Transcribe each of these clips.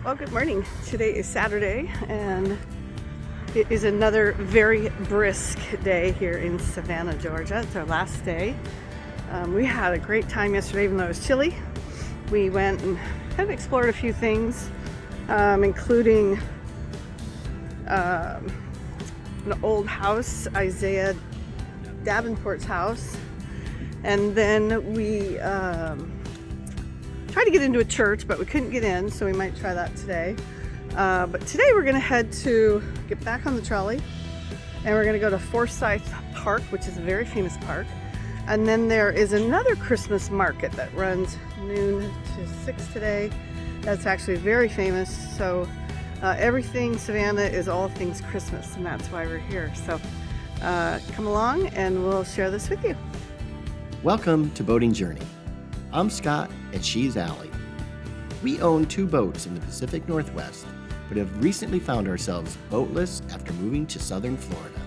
Well, good morning. Today is Saturday, and it is another very brisk day here in Savannah, Georgia. It's our last day. We had a great time yesterday, even though it was chilly. We went and kind of explored a few things, including an old house, Isaiah Davenport's house, and then we tried to get into a church, but we couldn't get in, so we might try that today. But today we're going to get back on the trolley, and we're going to go to Forsyth Park, which is a very famous park. And then there is another Christmas market that runs noon to 6 today. That's actually very famous. So everything Savannah is all things Christmas, and that's why we're here. So come along and we'll share this with you. Welcome to Boating Journey. I'm Scott and she's Allie. We own 2 boats in the Pacific Northwest, but have recently found ourselves boatless after moving to southern Florida.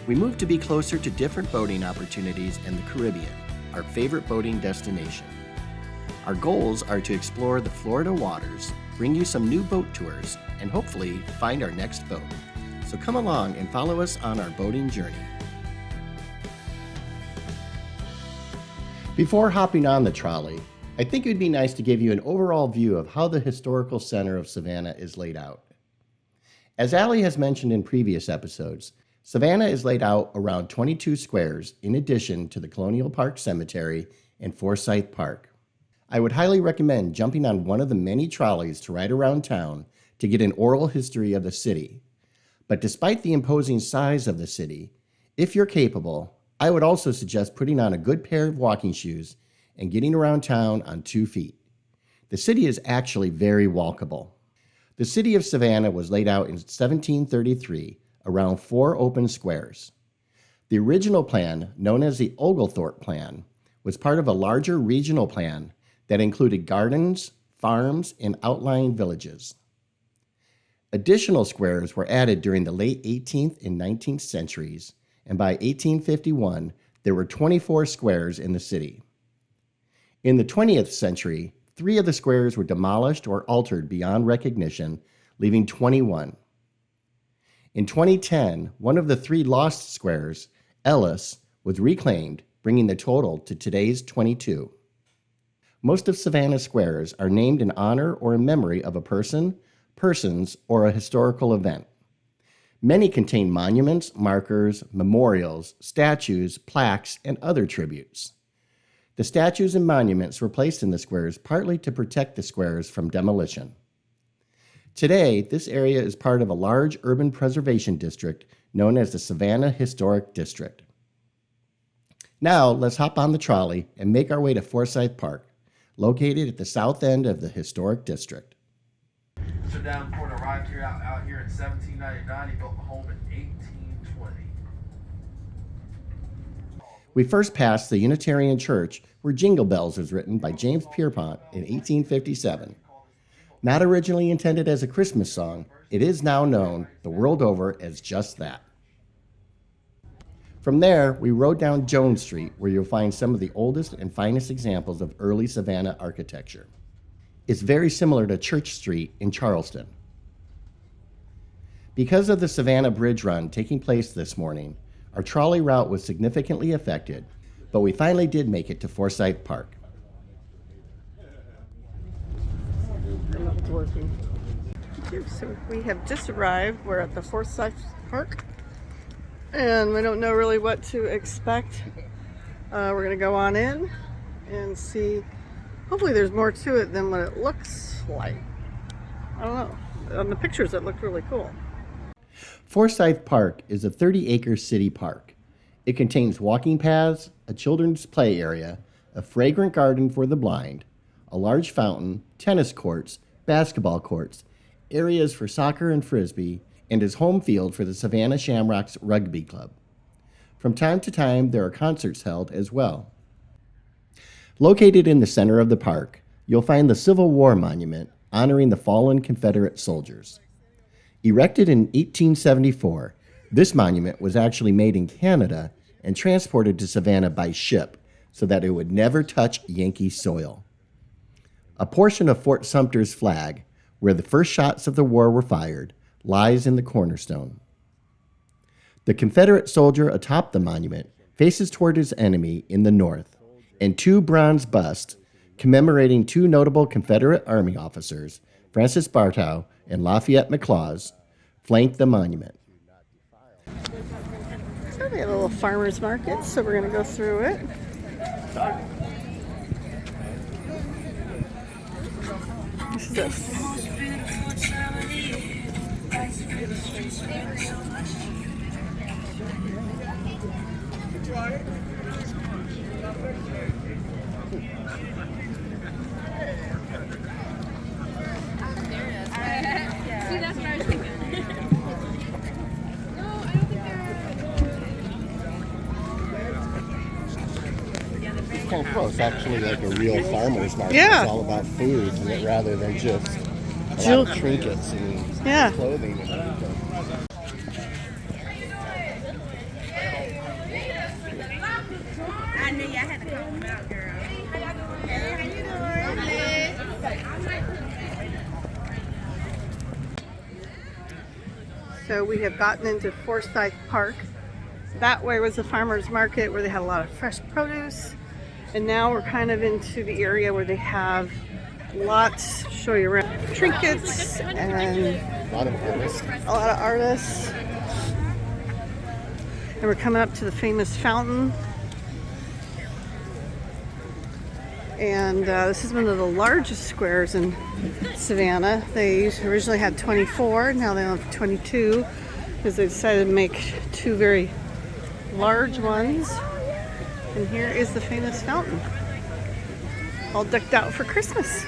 We moved to be closer to different boating opportunities in the Caribbean, our favorite boating destination. Our goals are to explore the Florida waters, bring you some new boat tours, and hopefully find our next boat. So come along and follow us on our boating journey. Before hopping on the trolley, I think it would be nice to give you an overall view of how the historical center of Savannah is laid out. As Allie has mentioned in previous episodes, Savannah is laid out around 22 squares in addition to the Colonial Park Cemetery and Forsyth Park. I would highly recommend jumping on one of the many trolleys to ride around town to get an oral history of the city. But despite the imposing size of the city, if you're capable, I would also suggest putting on a good pair of walking shoes and getting around town on 2 feet. The city is actually very walkable. The city of Savannah was laid out in 1733 around 4 open squares. The original plan, known as the Oglethorpe Plan, was part of a larger regional plan that included gardens, farms, and outlying villages. Additional squares were added during the late 18th and 19th centuries, and by 1851, there were 24 squares in the city. In the 20th century, 3 of the squares were demolished or altered beyond recognition, leaving 21. In 2010, one of the 3 lost squares, Ellis, was reclaimed, bringing the total to today's 22. Most of Savannah's squares are named in honor or in memory of a person, persons, or a historical event. Many contain monuments, markers, memorials, statues, plaques, and other tributes. The statues and monuments were placed in the squares partly to protect the squares from demolition. Today, this area is part of a large urban preservation district known as the Savannah Historic District. Now, let's hop on the trolley and make our way to Forsyth Park, located at the south end of the historic district. So Davenport arrived here out here in 1799. He built the home in 1820. We first passed the Unitarian Church, where Jingle Bells was written by James Pierpont in 1857. Not originally intended as a Christmas song, it is now known the world over as just that. From there, we rode down Jones Street, where you'll find some of the oldest and finest examples of early Savannah architecture. It's very similar to Church Street in Charleston. Because of the Savannah Bridge Run taking place this morning, our trolley route was significantly affected, but we finally did make it to Forsyth Park. It's working. So we have just arrived. We're at the Forsyth Park, and we don't know really what to expect. We're going to go on in and see. Hopefully there's more to it than what it looks like. I don't know. On the pictures it looked really cool. Forsyth Park is a 30-acre city park. It contains walking paths, a children's play area, a fragrant garden for the blind, a large fountain, tennis courts, basketball courts, areas for soccer and frisbee, and is home field for the Savannah Shamrocks Rugby Club. From time to time, there are concerts held as well. Located in the center of the park, you'll find the Civil War Monument honoring the fallen Confederate soldiers. Erected in 1874, this monument was actually made in Canada and transported to Savannah by ship so that it would never touch Yankee soil. A portion of Fort Sumter's flag, where the first shots of the war were fired, lies in the cornerstone. The Confederate soldier atop the monument faces toward his enemy in the north, and 2 bronze busts commemorating 2 notable Confederate Army officers, Francis Bartow and Lafayette McLaws, flank the monument. So we have a little farmer's market, so we're going to go through it. This is a See, that's what I was thinking. No, I don't think they're. It's kind of close, actually, like a real farmer's market. Yeah. It's all about food rather than just a lot of trinkets and clothing and everything. I knew you had to come out, girl. Hey, how you doing? So we have gotten into Forsyth Park. That way was the farmer's market where they had a lot of fresh produce. And now we're kind of into the area where they have lots, show you around, trinkets and A lot of artists. And we're coming up to the famous fountain. And this is one of the largest squares in Savannah. They originally had 24, now they have 22 because they decided to make 2 very large ones. And here is the famous fountain, all decked out for Christmas.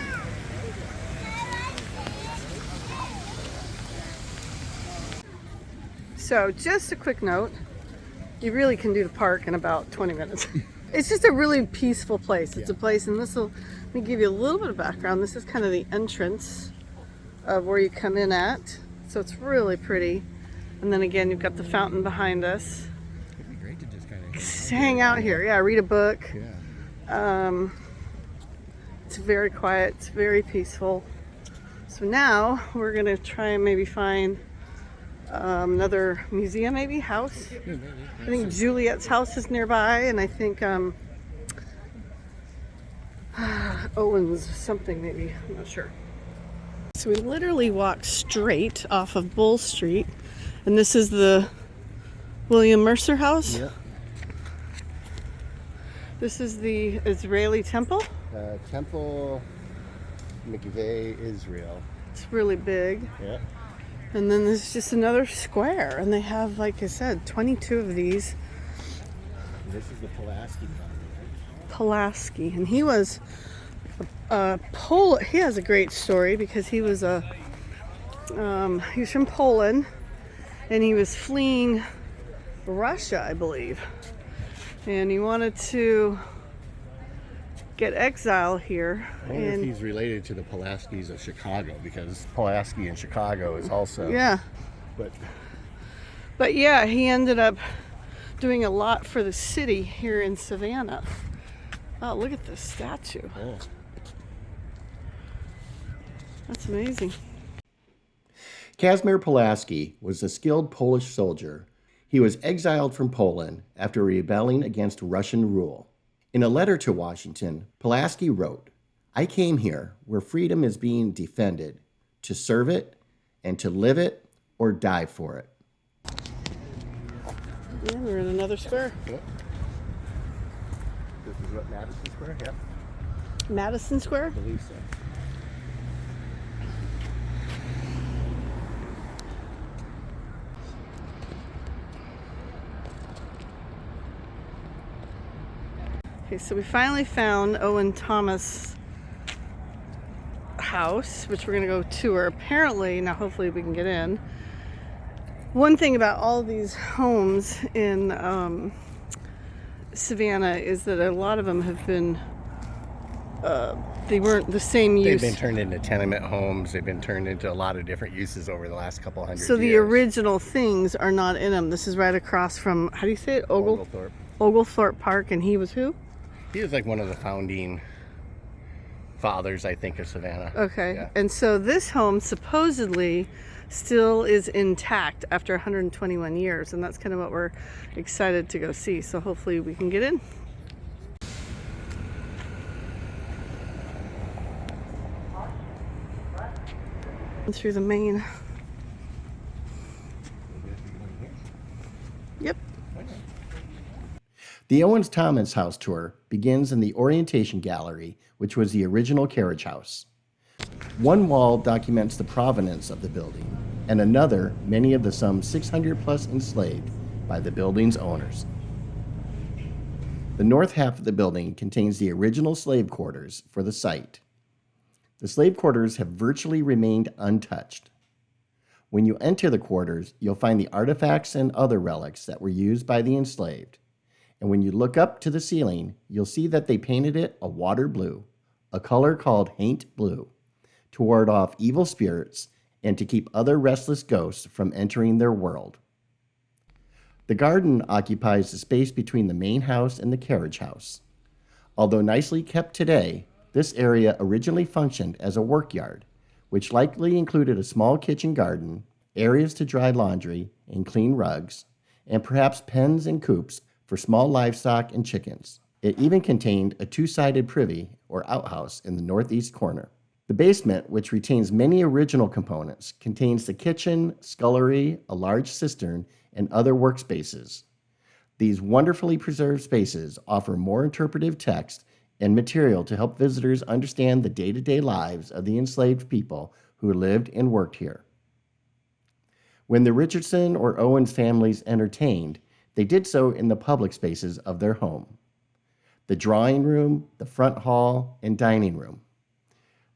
So just a quick note, you really can do the park in about 20 minutes. It's just a really peaceful place. It's a place, and let me give you a little bit of background. This is kind of the entrance of where you come in at. So it's really pretty. And then again, you've got the fountain behind us. It'd be great to just kind of Hang out here. Yeah, read a book. Yeah. It's very quiet. It's very peaceful. So now we're going to try and maybe find another museum, maybe house. I think Juliet's house is nearby, and I think Owens something maybe. I'm not sure. So we literally walk straight off of Bull Street, and this is the William Mercer house. Yeah. This is the Israeli temple. Temple McVeigh, Israel. It's really big. Yeah. And then there's just another square, and they have, like I said, 22 of these. This is the Pulaski family, Pulaski, and he was he has a great story because he was from Poland, and he was fleeing Russia, I believe, and he wanted to get exile here. I wonder if he's related to the Pulaskis of Chicago, because Pulaski in Chicago is also. Yeah. But yeah, he ended up doing a lot for the city here in Savannah. Oh, look at this statue. Yeah. That's amazing. Kazimierz Pulaski was a skilled Polish soldier. He was exiled from Poland after rebelling against Russian rule. In a letter to Washington, Pulaski wrote, "I came here where freedom is being defended, to serve it and to live it or die for it." Yeah, we're in another square. Yep. This is what, Madison Square? Yep. Madison Square? I believe so. Okay, so we finally found Owens-Thomas House, which we're going to go tour. Apparently, now hopefully we can get in. One thing about all these homes in Savannah is that a lot of them have been, they weren't the same use. They've been turned into tenement homes. They've been turned into a lot of different uses over the last couple hundred years. So the original things are not in them. This is right across from, how do you say it? Oglethorpe. Oglethorpe Park, and he was who? He was like one of the founding fathers, I think, of Savannah. Okay. Yeah. And so this home supposedly still is intact after 121 years, and that's kind of what we're excited to go see. So hopefully we can get in. Through the main. Yep. The Owens-Thomas House tour begins in the Orientation Gallery, which was the original carriage house. One wall documents the provenance of the building, and another many of the some 600 plus enslaved by the building's owners. The north half of the building contains the original slave quarters for the site. The slave quarters have virtually remained untouched. When you enter the quarters, you'll find the artifacts and other relics that were used by the enslaved. And when you look up to the ceiling, you'll see that they painted it a water blue, a color called haint blue, to ward off evil spirits and to keep other restless ghosts from entering their world. The garden occupies the space between the main house and the carriage house. Although nicely kept today, this area originally functioned as a work yard, which likely included a small kitchen garden, areas to dry laundry and clean rugs, and perhaps pens and coops for small livestock and chickens. It even contained a two-sided privy or outhouse in the northeast corner. The basement, which retains many original components, contains the kitchen, scullery, a large cistern, and other workspaces. These wonderfully preserved spaces offer more interpretive text and material to help visitors understand the day-to-day lives of the enslaved people who lived and worked here. When the Richardson or Owens families entertained, they did so in the public spaces of their home: the drawing room, the front hall, and dining room.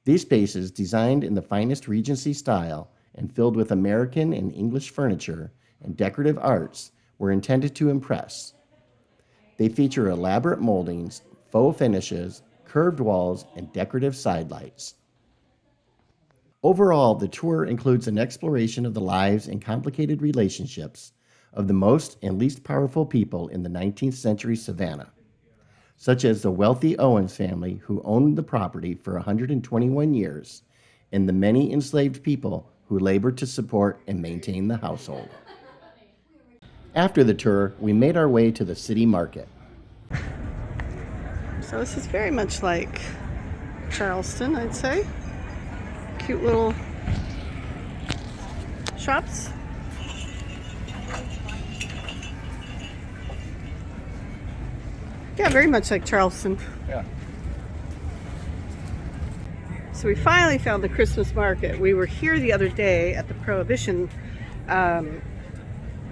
These spaces, designed in the finest Regency style and filled with American and English furniture and decorative arts, were intended to impress. They feature elaborate moldings, faux finishes, curved walls, and decorative sidelights. Overall, the tour includes an exploration of the lives and complicated relationships of the most and least powerful people in the 19th century Savannah, such as the wealthy Owens family who owned the property for 121 years, and the many enslaved people who labored to support and maintain the household. After the tour, we made our way to the city market. So this is very much like Charleston, I'd say. Cute little shops. Yeah, very much like Charleston. Yeah. So we finally found the Christmas market. We were here the other day at the Prohibition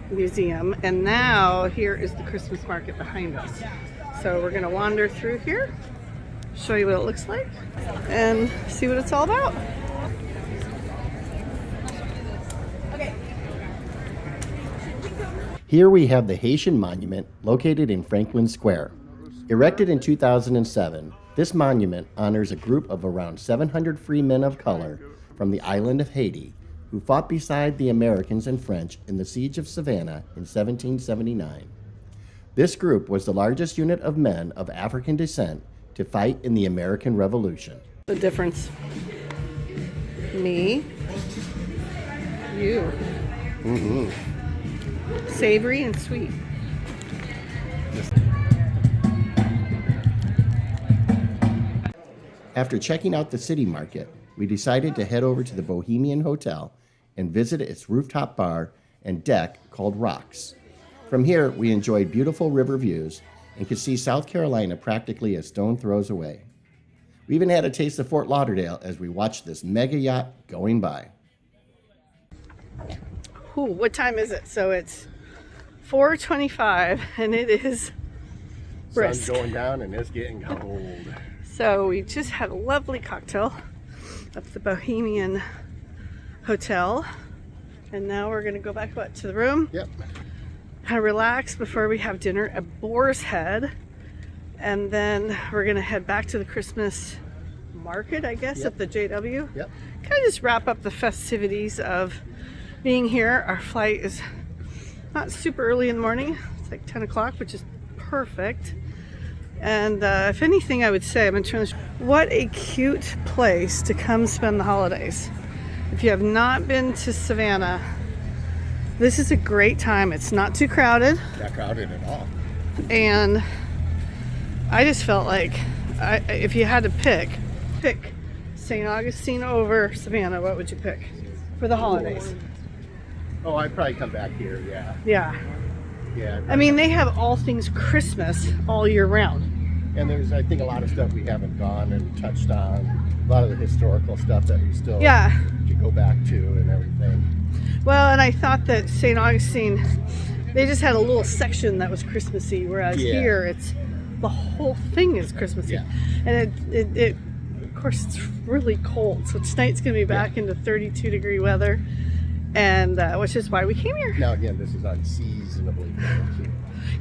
Museum, and now here is the Christmas market behind us. So we're gonna wander through here, show you what it looks like, and see what it's all about. Here we have the Haitian Monument located in Franklin Square. Erected in 2007, this monument honors a group of around 700 free men of color from the island of Haiti who fought beside the Americans and French in the Siege of Savannah in 1779. This group was the largest unit of men of African descent to fight in the American Revolution. The difference. Me. You. Mm-hmm. Savory and sweet. After checking out the city market, we decided to head over to the Bohemian Hotel and visit its rooftop bar and deck called Rocks. From here, we enjoyed beautiful river views and could see South Carolina practically a stone throws away. We even had a taste of Fort Lauderdale as we watched this mega yacht going by. Ooh, what time is it? So it's 4:25 and it is brisk. Sun's going down and it's getting cold. So we just had a lovely cocktail at the Bohemian Hotel, and now we're gonna go back to the room. Yep. Kind of relax before we have dinner at Boars Head, and then we're gonna head back to the Christmas market, I guess, at the JW. Yep. Kind of just wrap up the festivities of being here. Our flight is not super early in the morning. It's like 10 o'clock, which is perfect. And if anything, I would say, I'm going to turn this. What a cute place to come spend the holidays. If you have not been to Savannah, this is a great time. It's not too crowded. Not crowded at all. And I just felt like if you had to pick St. Augustine over Savannah, what would you pick for the holidays? Oh, I'd probably come back here, yeah. Yeah. Yeah. I mean, they have all things Christmas all year round. And there's, I think, a lot of stuff we haven't gone and touched on. A lot of the historical stuff that we still could go back to and everything. Well, and I thought that St. Augustine, they just had a little section that was Christmassy, whereas here it's the whole thing is Christmassy. Yeah. And it of course, it's really cold. So tonight's going to be back into 32-degree weather, and which is why we came here. Now, again, this is unseasonably cold.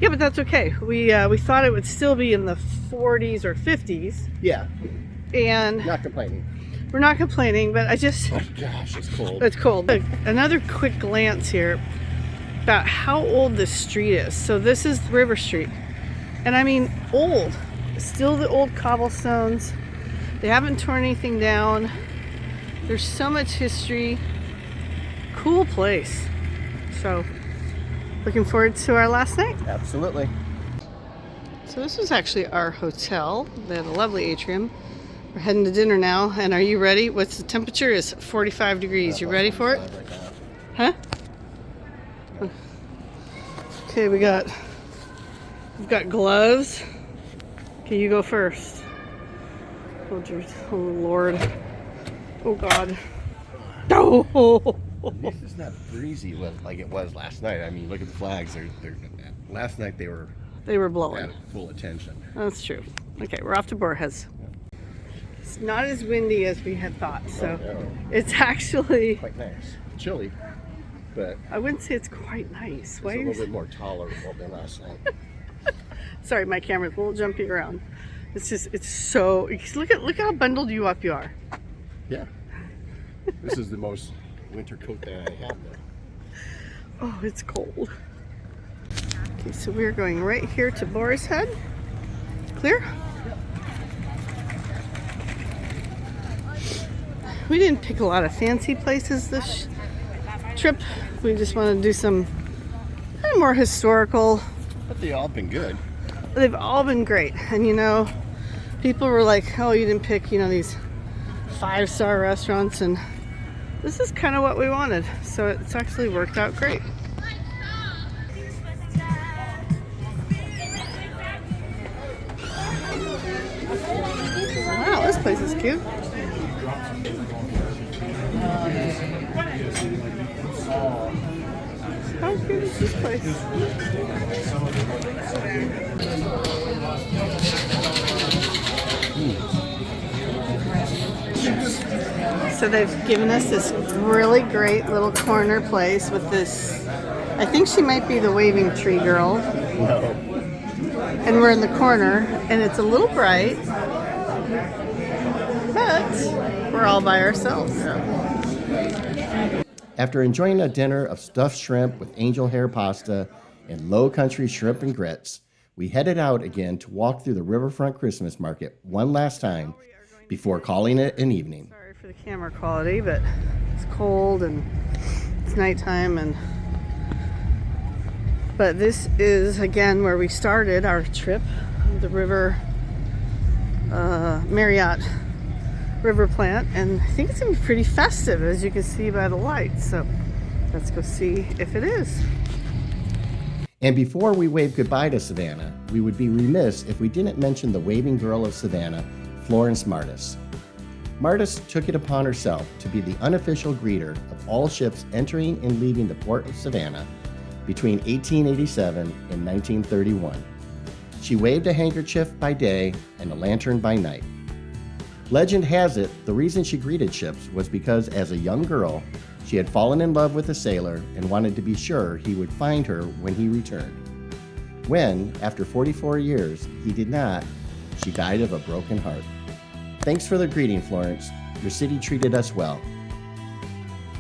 Yeah, but that's okay. We thought it would still be in the 40s or 50s. Yeah. And not complaining. We're not complaining, but I just... Oh, gosh, it's cold. It's cold. Another quick glance here about how old this street is. So this is River Street. And I mean, old. Still the old cobblestones. They haven't torn anything down. There's so much history. Cool place. So, looking forward to our last night. Absolutely. So this was actually our hotel. They had a lovely atrium. We're heading to dinner now, and are you ready? What's the temperature? Is 45 degrees. You ready for it? Huh? Okay, we've got gloves. Okay, you go first. Oh Lord. Oh God. Oh. At least it's not breezy like it was last night. I mean, look at the flags. Last night they were blowing. at full attention. That's true. Okay, we're off to Boars. It's not as windy as we had thought, so it's actually quite nice. Chilly, but I wouldn't say it's quite nice. It's a little bit more tolerable than last night. Sorry, my camera's a little jumpy around. It's so, look how bundled you up you are. Yeah. This is the most winter coat that I have though. Oh, it's cold. Okay, so we're going right here to Boar's Head. Clear? We didn't pick a lot of fancy places this trip. We just want to do some kind of more historical. But they all been good. They've all been great. And you know, people were like, oh, you didn't pick, you know, these 5-star restaurants, and this is kind of what we wanted. So it's actually worked out great. Wow, this place is cute. How cute is this place? So they've given us this really great little corner place with this, I think she might be the waving tree girl. No. And we're in the corner, and it's a little bright, but we're all by ourselves. After enjoying a dinner of stuffed shrimp with angel hair pasta and low country shrimp and grits, we headed out again to walk through the riverfront Christmas market one last time before calling it an evening. Sorry for the camera quality, but it's cold and it's nighttime, but this is again where we started our trip, the Marriott River Plant, and I think it's gonna be pretty festive, as you can see by the lights. So let's go see if it is. And before we wave goodbye to Savannah, we would be remiss if we didn't mention the waving girl of Savannah, Florence Martis. Martis took it upon herself to be the unofficial greeter of all ships entering and leaving the port of Savannah between 1887 and 1931. She waved a handkerchief by day and a lantern by night. Legend has it the reason she greeted ships was because as a young girl, she had fallen in love with a sailor and wanted to be sure he would find her when he returned. When, after 44 years, he did not, she died of a broken heart. Thanks for the greeting, Florence. Your city treated us well.